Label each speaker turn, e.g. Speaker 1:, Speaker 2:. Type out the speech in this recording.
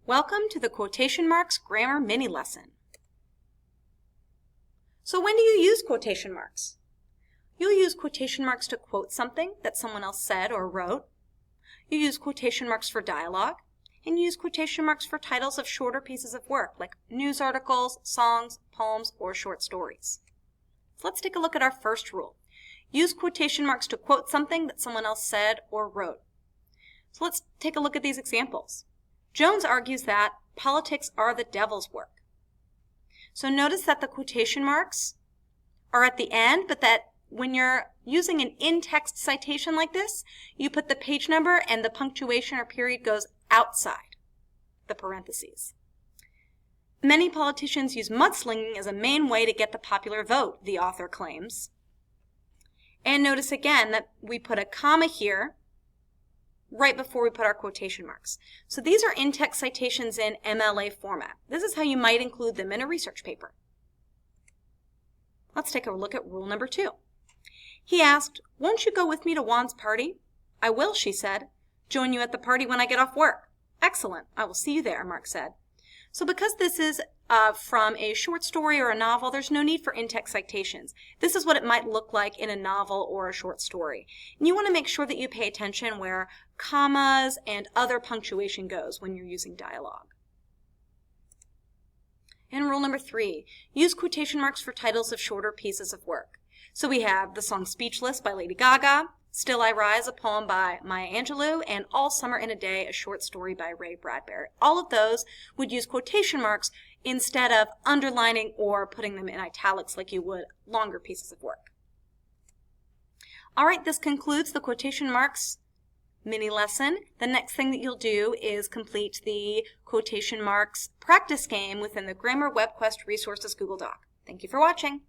Speaker 1: Welcome to the Quotation Marks Grammar Mini Lesson. So when do you use quotation marks? You'll use quotation marks to quote something that someone else said or wrote. You use quotation marks for dialogue, and you use quotation marks for titles of shorter pieces of work like news articles, songs, poems, or short stories. So let's take a look at our first rule. Use quotation marks to quote something that someone else said or wrote. So let's take a look at these examples. Jones argues that politics are the devil's work. So notice that the quotation marks are at the end, but that when you're using an in-text citation like this, you put the page number and the punctuation or period goes outside the parentheses. Many politicians use mudslinging as a main way to get the popular vote, the author claims. And notice again that we put a comma here right before we put our quotation marks. So these are in-text citations in MLA format. This is how you might include them in a research paper. Let's take a look at rule number 2. He asked, "Won't you go with me to Juan's party?" "I will," she said. "Join you at the party when I get off work." "Excellent. I will see you there," Mark said. So because this is from a short story or a novel, there's no need for in-text citations. This is what it might look like in a novel or a short story. And you want to make sure that you pay attention where commas and other punctuation goes when you're using dialogue. And rule number 3, use quotation marks for titles of shorter pieces of work. So we have the song Speechless by Lady Gaga, Still I Rise, a poem by Maya Angelou, and All Summer in a Day, a short story by Ray Bradbury. All of those would use quotation marks instead of underlining or putting them in italics like you would longer pieces of work. All right, this concludes the quotation marks mini lesson. The next thing that you'll do is complete the quotation marks practice game within the Grammar WebQuest Resources Google Doc. Thank you for watching.